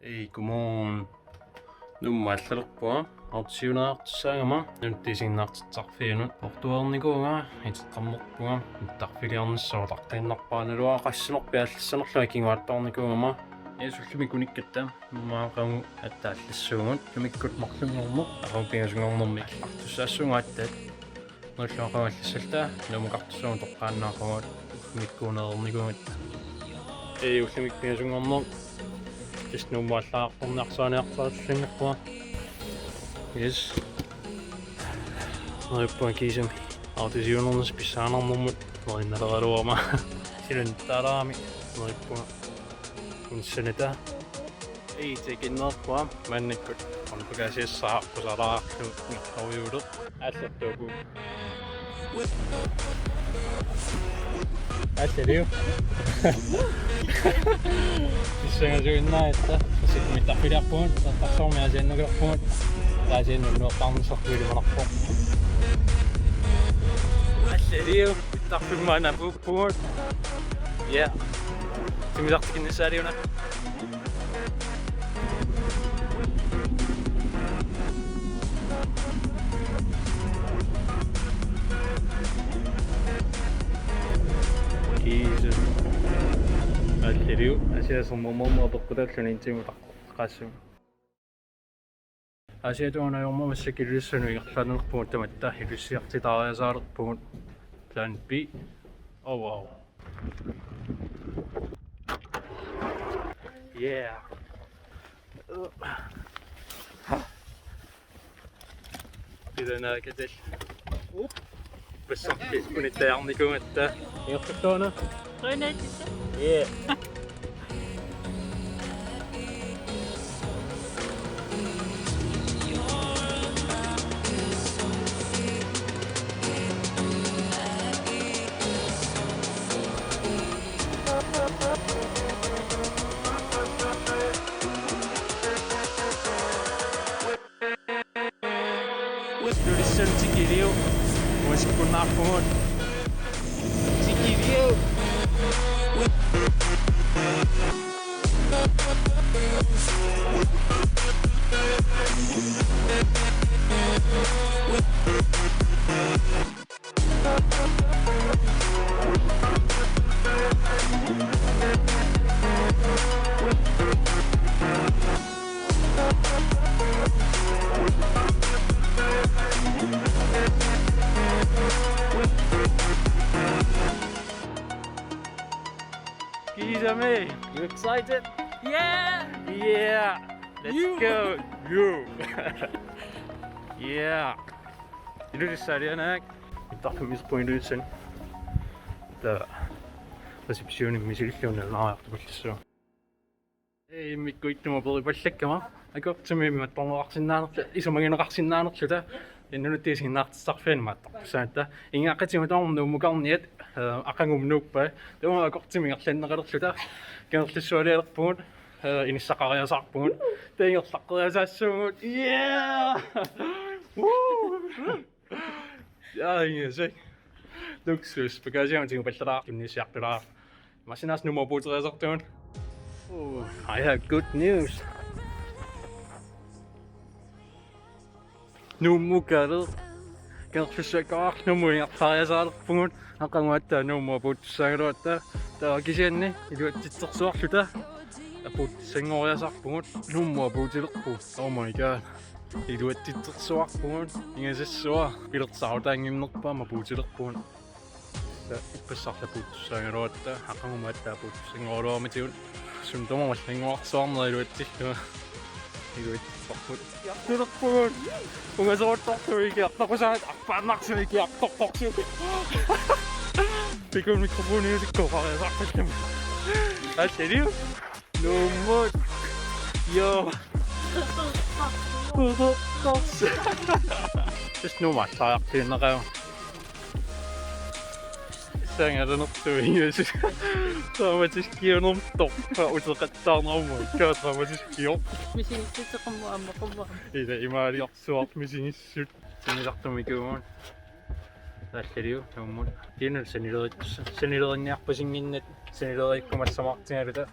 Hey, godmorgen. Nu må jeg slet på. Har du syvende sanger? Nu det sin natt takfinu. Portuarnikuunga, itqammerpuga, tarfiliarnissua tartiinnarpaana luaa qassunerpi allissanerluakinguattarnikuunga. Sullumikunikkatta maaqamu attaallissuungut lumikkut marlungermu aqupingasungornermi artussaassungaattat nulluaqamallissalta numuqartussuun toqqaannaaqagut ullimikkuunerernikuungat ei ullimikpingasungorner just nummuallaaqorniarsaaniartaarullinnerpua yes noippuan kiisami autisiunernis pissaanarnermut nerinnalerluama siluntaaraami noippua unsanita ei tekinnerpua mannikkut onpagaasiassaaqqusalaraarlu ngartarujuuleq аллаттугу аллалиу иссангасуиннаатта сикмиттарфилиарпугут тартарсоормиасианнугерпугут таасианнунуоққарнссортуилиманарпо аллалиу иттарфиммаанапуппугут я тимисартикиннссаалиуна Jesus. Alliu asiasumumummu toqqutalluni intimutaqassum. Asiatuunajormu massakillussanu iqerlanerpugut tamatta hilussiartitariasaalerpugut plan B. Oh wow. Yeah. Pidanakatall. Passarpis kunittaarnikugatta iortuttauna Renatissa. yeah Tulissan sikiliu musikkunnaarpugut sikiliu Kisame, you excited? Yeah. Yeah, let's You. go. You. Yeah. Ilussarianak. Itarfumispuiluussan. Ta resepsioni misilluunalnaartukullissu. Ei mikkuittuma peripallakama. Akortsumi mattornerarsinnaanerla isumagineqarsinnaanerluta. Innunuttiisinnаарtissarfianmaattarpusaatta. Ingaaqatimutornuumuqarniat aqangumnuuppa. Tuma akortimigerlanneqalerluta. Kinerlissualialerpugut inissaqariasarpugut. Taingerlaqqeriasaassugut. Yeah! Woo! Yaingasik. Luksus bagasiamtingu pallaraartunnissiartulaar. Masinaas nummerpuuteriasartuun. Oh, I have good news. Nummukaler kertussaaqaarnumuingartariasaalerpugut aqanguatta nummuapuutssaagaluatta taakisianni iluattitsersuarluta apuutsangoriasarpugut nummuapuutilerpu. Oh my god. Iluattitsersuarpugut ingasassua pilersaarutaangimnerpaa mapuutilerpugut sa ippassarlapuutssaagaluatta aqangumatta apuutsangoriluarmatigut suntomamallanguarsuarnera iluattillua iluattitserput iartulerpugut ungasoortartuigi artaqusaat arpaannarsuigi artortorsugi pikun mikrofoniusikkoqariasarpallama allaliu nummut yo Kors. Just nummallaartiinneqagu. Sangalernertuingus. Traumatiskiunertorpa uteqattaarnermu ikkaa traumatiskior. Misinissitseqammu ammequmma. Ila imaaliarsuart misinissut sinisartumikuun. Allaliu tummut. Tiinul sanilerinniarpasinginnat sanileriikkumassamartingaluta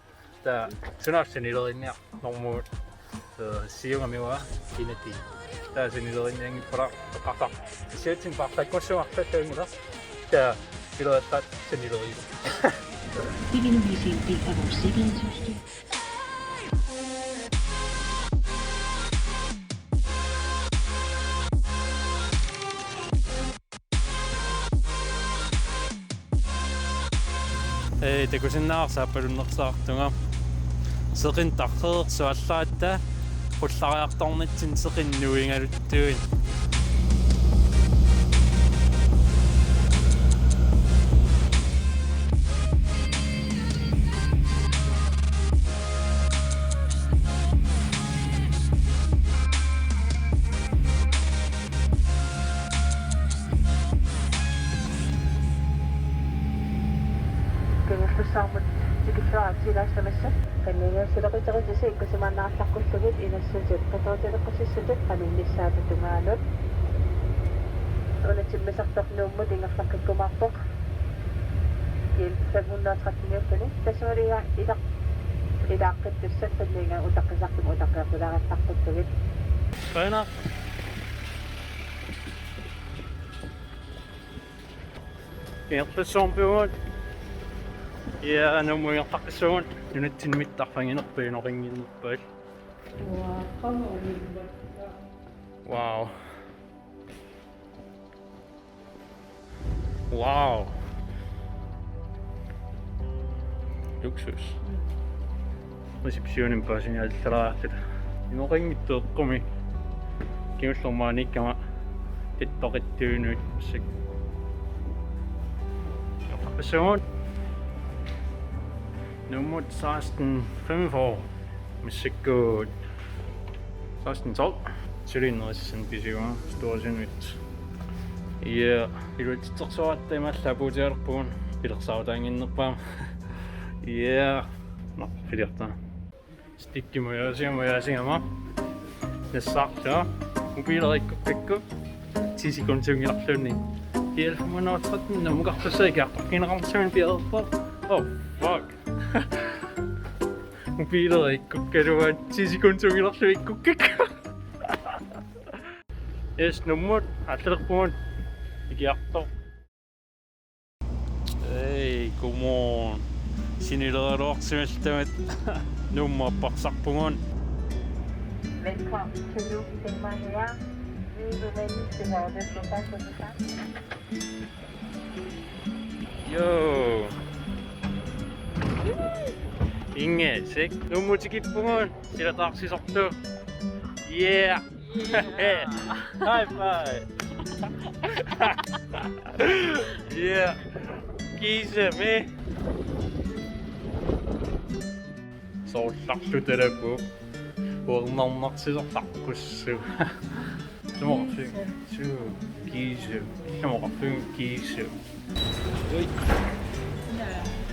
Tää sunarsinilerinniaq normuut siungamua kinati. Tää sinilerinniangi para taqaq. Siatsin partakkussuartattuungila. Tää pilotat sinilerigu. Beginning using the other signal system. Ei takusinnaarsaapalunnersaartunga. Seqin tarreersuallaattaa qullariartornitsin seqinnuingaluttuin. Kenustussaamut sikissuaatilaastamassa kannigaasileqiteqitisi ikkusimannaarlarkullugut inassutut qatuutileqqusissutut qanunnissaapatungaanut unatimmisartornuummut ingerlarkakkumaarpoq il sagunnaatratniuppuni tasuuliga ilaaqqittussat panniga utaqqisartum utaqqiaqularattartuttugit Faina. Kerpassorpuut. Ja nummuiartaqissugun nunatsinmittarfanginerpiinoringinnerpaat. Wow. Wow. Luksus. Reseptionin pääsin allaraartut. Inoringitteeqqumi. Kiullormaanikkama ittaqittuunuit sik. Person nummer 1645 Missikut 1612 Cylindrissen pisiua Storsinut ja ilutitsersuattaimallapuutialerpuun pilersautaanginnerpaam ja no pilertaa stikkimujaasiama nassartaa mobiilerikkukku tiisikuntiungilarlunni Kielformaatrat nummuqartussaikaartorkineqarsuun piaerpar. Oh fuck. Mobiilerikkukkaluat tiisikuntiungilarluikkukkak. Yes nummut аллерпуун икиарtor. Hey, come on. Sinileriluarsimaltamat nummuapparsarpungun. Velkommen til Lufthansa. Vi vil venligst have det lokalt. Yo. Ingesik nummutikippungun silataarsisortu. Yeah. High five. Yeah. Kiisemi. Soorlarlutalappu. Uernarnarsisortarpussu. Kiisu. Kiisu. Oi.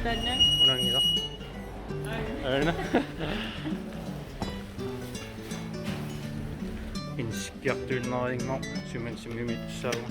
Tänne. Unangila. Aina. Inskiartuilneringo sumansimimitsaagu.